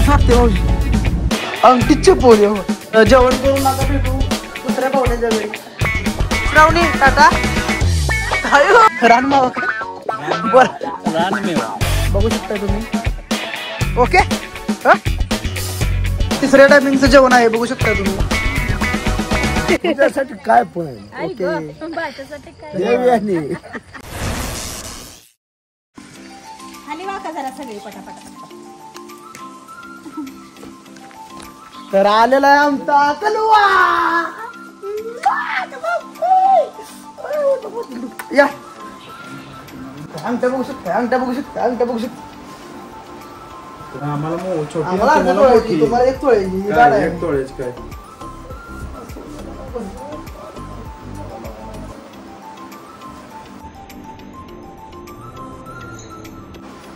कसं वाटते भाऊजी? अंगठीचे पोळी हो. जेवण करून आता भेटू दुसऱ्या पाहुण्याच्या घरी. श्रावणी टाटा. रानमावा बर बघू शकता तुम्ही. ओके तिसऱ्या टायमिंगचं जेवण आहे बघू शकता तुम्ही. तुझ्यासाठी काय पण ओके तर आलेला आहे आमचा कलवा. या अंगठ्या बघू शकता अंगठ्या बघू शकता अंगठ्या बघू शकता. आम्हाला तुम्हाला एक तोळ्याची काय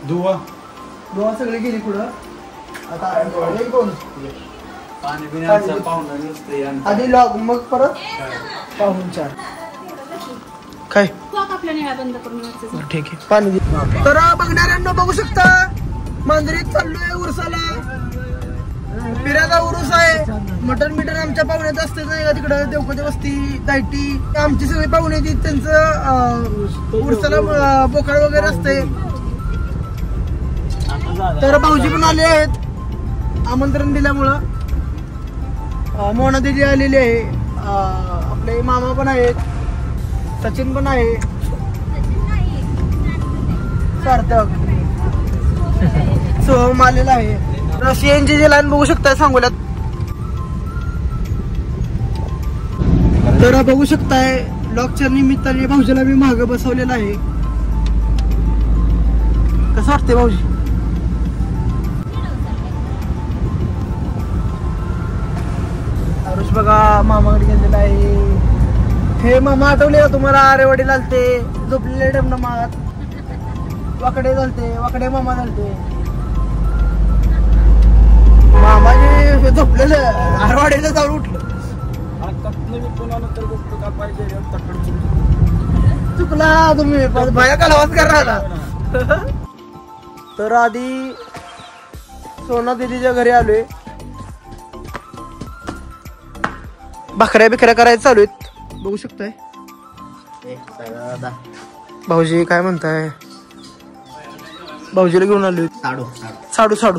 दुवा दुवा सगळी गेली पुढं. आता एक दोन पाणी पिण्याचा पाहुणा नसते आधी लॉग मग परत पाहुणचार काय ठीक आहे पाणी. तर बघणाऱ्यांना बघू शकता मांजरीत चाललोय उरसाला. पिऱ्याचा उरूस आहे. मटन बिटन आमच्या पाहुण्यात असते नाही का तिकडं देवकोटे वस्ती दायटी. आमची सगळी पाहुणे ती त्यांचं उरसाला बोकाळ वगैरे असते. तर भाऊजी पण आले आहेत आमंत्रण दिल्यामुळं. मोना दिदी आलेली आहे. आपले मामा पण आहेत. सचिन पण आहे. सार्थक सोहम आलेला आहे. सीएनजी ची लाईन बघू शकताय सांगोल्यात. तर बघू शकताय लॉकच्या निमित्ताने भाऊजीला मी मागं बसवलेला आहे. कसं वाटते भाऊजी? आरुष बघा मामाकडे गेलेला आहे. हे मामा आठवले का तुम्हाला? अरे वडील आलते झोपलेले डमडमात. वाकडे झालते वाकडे मामा झालते. मामाने झोपलेलं आरवाडीला जाऊन उठलं. चुकला तुम्ही भया कालावाज करणार आता. तर आधी सोना दिदीच्या घरी आलोय. भाकऱ्या बिकऱ्या करायला चालू आहेत बघू शकताय. भाऊजी काय म्हणताय? भाऊजीला घेऊन आलोय. साडू साडू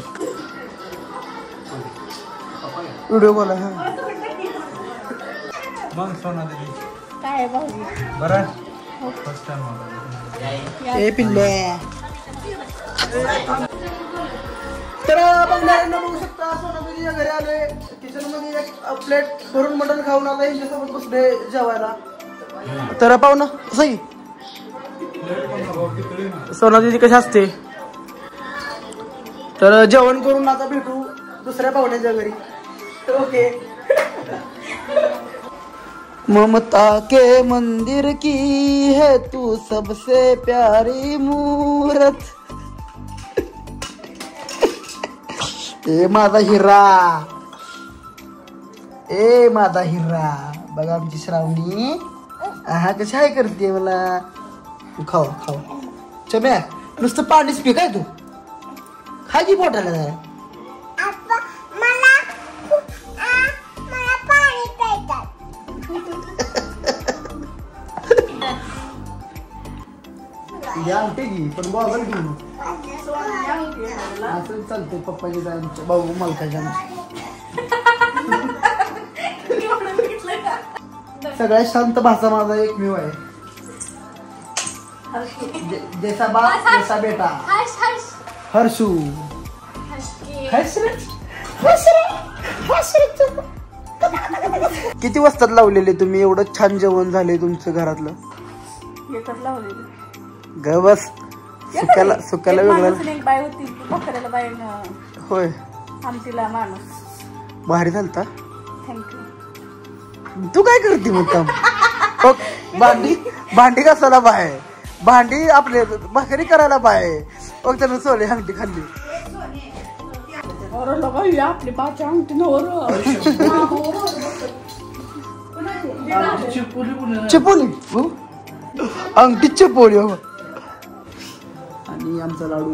व्हिडिओ कॉल आहे. काय भाऊजी बरं ए पिल्ले. तर बघणाऱ्यांना बघू शकता सोना दिदीच्या घरी आले. किचन मध्ये एक प्लेट भरून मटण खाऊन आता यांच्यासोबत बसले जेवायला. तर पाहू ना सही सोना दिदी कशी असते. तर जेवण करून आता भेटू दुसऱ्या पाहुण्याच्या घरी. ओके ममता के मंदिर की है तू सबसे प्यारी मूरत. ए माझा हिरा ए माझा हिरा. बघा आमची श्रावणी हा कशी आहे करते मला. खाऊ खाऊ चम्या नुसतं पाणीच पी काय तू खा की पोटाला जरा. आणते की पण बॉगल घेऊन असं चालते. पप्पाची आमच्या भाऊ मालकाच्या सगळ्यात शांत भाषा माझा एकमेव आहे. जैसा बाप जैसा बेटा. हर्षू किती वाजता लावलेले तुम्ही? एवढं छान जेवण झाले तुमचं घरातलं. ग बस सुक्याला सुक्याला वेगळं बाय होती बकऱ्याला बाय होय. आमटीला माणूस भारी झालता. थँक्यू. तू काय करते मग काम? भांडी भांडी कसाला बाय भांडी आपले भाकरी करायला बाय. मग त्यानं सोले अंगठी खाल्ली. आपली बाच्या अंगठी चिपोली अंगठी चिपोली हो. आणि आमचा लाडू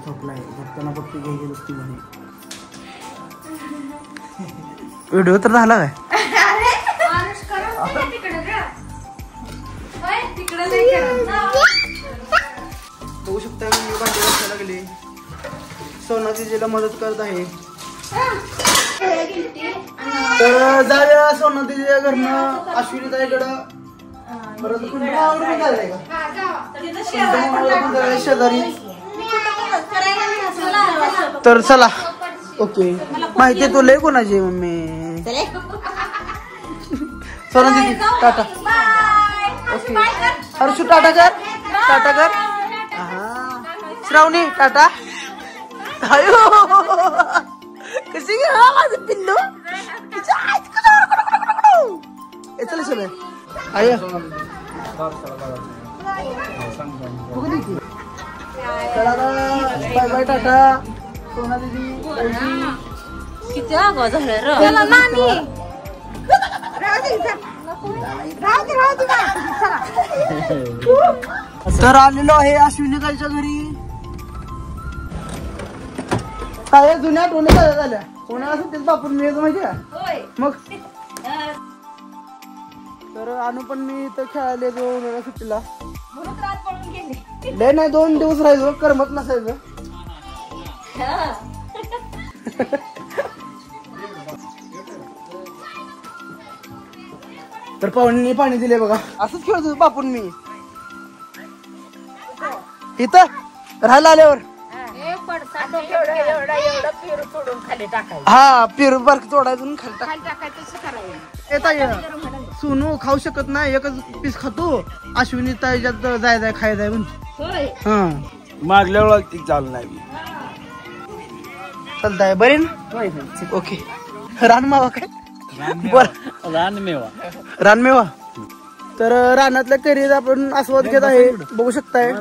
झोपलाय. झोपताना फक्त घ्यायची गोष्टी म्हणे व्हिडिओ तर झाला काय बघू शकता मी भांडी घासायला लागली सोना तिला मदत करत आहे तर जाऊया सोना तिच्या घरनं अश्विनी ताईकडं परत शेजारी तर चला ओके माहिती आहे तुला कोणाची मम्मी सोना दिदी टाटा ओके हर्षू टाटा कर श्रावणी टाटा अयो कशी माझं पिल्लू चल चल आय बाय बाय टाटा सोना दीदी किती आगाव झालं तर आलेलो आहे अश्विनी ताईच्या घरी काय जुन्या आठवणी झाल्या कोणाला सुट्टीत बापून मिळायचं माहिती का मग तर आणू पण मी इथं खेळायला येतो उन्हाळ्या सुट्टीला लय नाही 2 दिवस राहायचो करमत नसायचं तर पाहुण्यांनी पाणी दिले बघा असंच खेळत होतो बापून मी इथं राहायला आल्यावर हा पेरू बारक तोडायचं खाली टाकायचं सोनू खाऊ शकत नाही एकच पीस खातो अश्विनी ताईच्यात जाय खाय जाय म्हणतो हा मागल्या वेळा चालू नाही चालताय बरे ना ओके रानमावा काय बर रानमेवा तर रानातल्या कैरीचा आपण आस्वाद घेत आहे बघू शकताय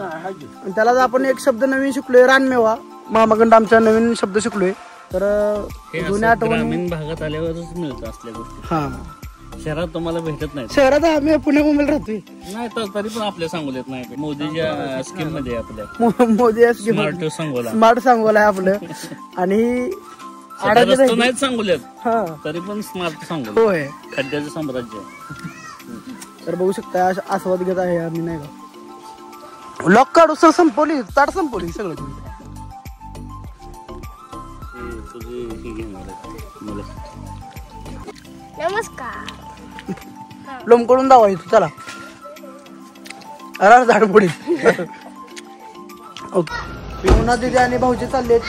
त्याला आपण एक शब्द नवीन शिकलोय रानमेवा मामाकडं आमच्या नवीन शब्द शिकलोय तर जुन्या ग्रामीण भागात आल्यावरच मिळत असल्या गोष्टी हा शहरात तुम्हाला भेटत नाही शहरात आम्ही पुणे मुंबईला राहतोय नाही तर तरी पण आपल्या सांगोल्यात नाही मोदीच्या स्कीम मध्ये आपल्या मोदी स्मार्ट सांगोला स्मार्ट सांगोला आहे आपलं आणि रस्ते नाहीत सांगोल्यात हा तरी पण स्मार्ट सांगोला होय खड्ड्याचं साम्राज्य तर बघू शकता आस्वाद घेत आहे आम्ही नाही का लॉक काढू सर संपवली ताट संपवली सगळं नमस्कार लोंबकडून दावा येतो चला अरे झाड पुढे ओके पिवना दिदी आणि भाऊजी चाललेत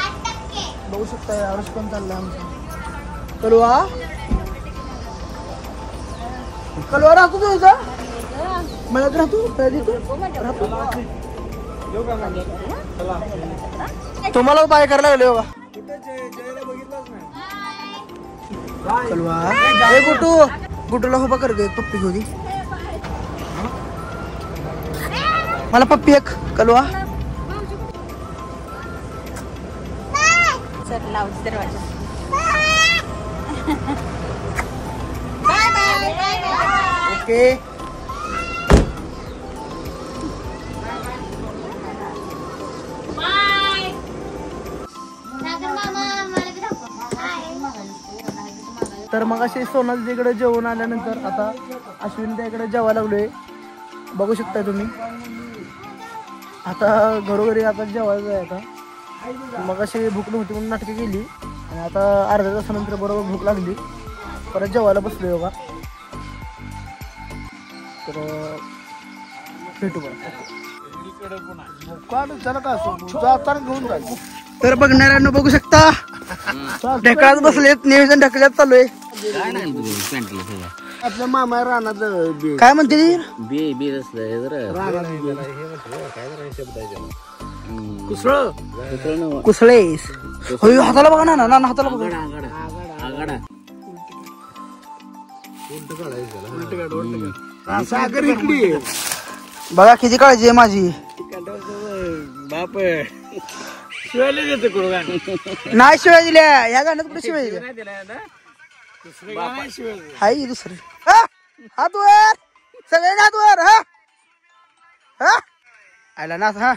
बघू शकता आरुष पण चाललाय आमचा कलवा राहतो तू इथं मळ्यात राहतो तुम्हाला बाय करायला लागले बघा कलवा हे गुटूला उभा कर दे पप्पी होती मला पप्पी एक कलवा दरवाजा ओके तर मग असे सोनालीकडे जेवण आल्यानंतर आता अश्विनी त्याकडे जेवायला लागलोय बघू शकता तुम्ही आता घरोघरी आता जेवायचं आहे आता मग अशी भूक नव्हती म्हणून नाटके केली आणि आता अर्ध्या तासानंतर बरोबर भूक लागली परत जेवायला बसलोय बघा तर भेटू तर बघणाऱ्यांना बघू शकता ढकळत बसलेत नियोजन ढकलत चालू आहे आपल्या मामा रानात काय म्हणते कुसळे हाताला बघा ना ना हाताला बघा बघा किती काळजी आहे माझी बाप नाही शिवाय दिल्या या गाण्यात कुठे शिवाय दिल्या हाय दुसरे हात वर सगळे हात वर हा आला ना हा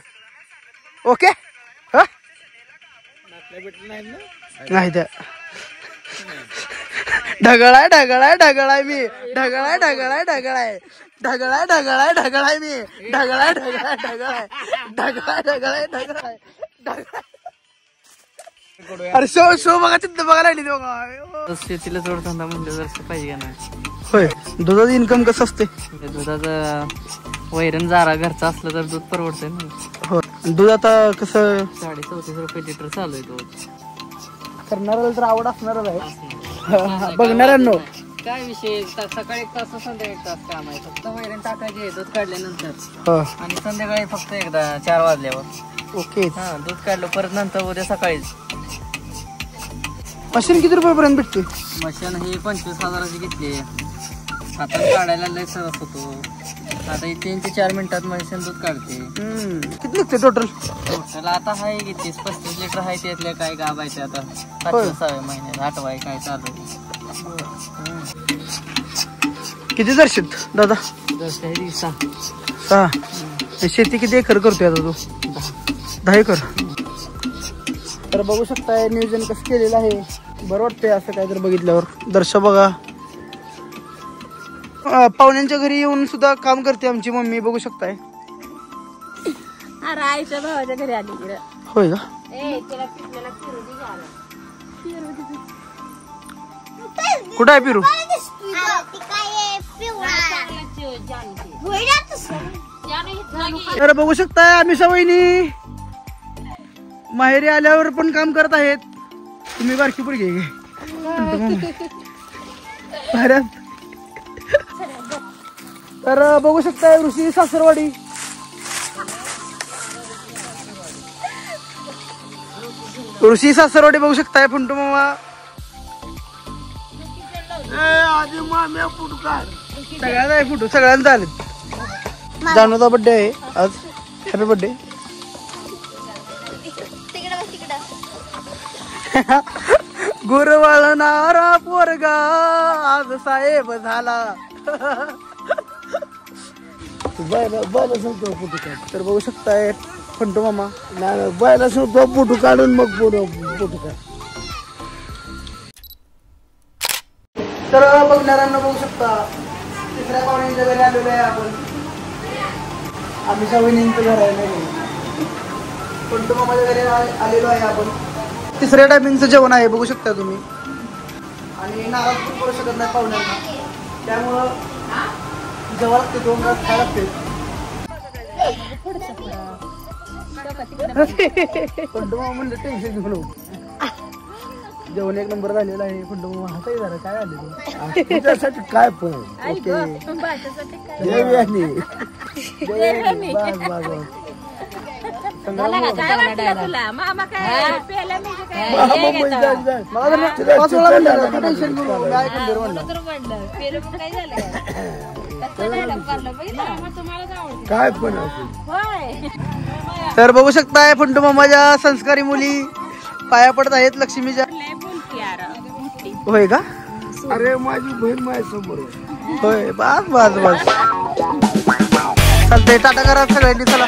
ओके नाही त्या ढगळाय ढगळाय ढगळाय मी ढगळाय ढगळाय ढगळाय ढगळाय ढगळाय ढगळाय मी ढगळाय ढगळाय ढगळाय ढगळाय ढगळाय ढगळाय ढगळाय. अरे शो बघा तिथं बघायला लागली बघा. शेतीला जोडधंदा म्हणजे जर पाहिजे का नाही. होय दुधाचं इन्कम कसं असते? दुधाचं वैरण जारा घरचा असलं तर दूध परवडतंय ना. हो दूध आता कसं 34.5 रुपये लिटर चालू आहे दूध. करणाऱ्याला तर आवड असणारच आहे. बघणाऱ्यांनो काय विषय सकाळी 1 तास संध्याकाळी 1 तास काम आहे. फक्त वैरण टाकायचे दूध काढल्यानंतर हो आणि संध्याकाळी फक्त एकदा 4 वाजल्यावर. ओके. हा दूध काढलं परत नंतर उद्या सकाळीच. मशीन किती रुपयापर्यंत भेटते? मशीन ही 25,000ची घेतली. हातात काढायला लय सरस होतो. आता 3 ते 4 मिनिटात मशीन दूध काढते. किती निघते टोटल? टोटल आता आहे 30-35 लिटर आहे. त्यातल्या काय गाबायचे आता 5-6 महिन्यात 8 वाय काय चालू आहे. किती जर्शीत दादा? 6. शेती किती एकर करतोय आता तू? 10 एकर. तर बघू शकताय नियोजन कसं केलेलं आहे. बरं वाटतंय असं काय तर बघितल्यावर. दर्शक बघा पाहुण्यांच्या घरी येऊन सुद्धा काम करते आमची मम्मी बघू शकताय. अरे आईच्या भावाच्या घरी आली तिला. होय का? तिला पिकलेला फिरू दे घ्यायला. कुठं आहे पिरू? तर बघू शकताय आम्ही सवयनी माहेरी आल्यावर पण काम करत आहेत. तुम्ही बारकी पुढे घे. तर बघू शकताय ऋषी सासरवाडी. ऋषी सासरवाडी बघू शकताय. फुंटू मामा सगळ्यांचा आहे फोटो. सगळ्यांचा आले. जानूचा बर्थडे आहे आज. Happy birthday. गुरवळणारा पोरगा आज साहेब झाला. तर बघू शकताय फंटू मामा बायला सांगतो फोटो काढून मग फोटो काढ. तर बघणाऱ्यांना बघू शकता तिसऱ्या पाहुण्यांच्या घरी आलेलो आहे आपण. आम्ही सवयींचं घर आहे फंटू मामाच्या घरी आलेलो आहे आपण. तिसऱ्या टायमिंगचं जेवण आहे बघू शकता तुम्ही. आणि नाराज पण करू शकत नाही पाहुण्यांना. त्यामुळं जेव्हा लागते 2 घास खायला लागते. फंटू मामा म्हणलं टेन्शन घेऊ नको. जेवण 1 नंबर झालेला आहे. फंटू मामा हसाई झालं काय आले तुझ्यासाठी काय पण. काय पण. तर बघू शकताय फंटू मामाच्या संस्कारी मुली पाया पडत आहेत लक्ष्मीच्या. होय का? अरे माझी बहीण माझ्या समोर. होय बस बस बस चालतंय. टाटा करा सगळ्यांनी. चला.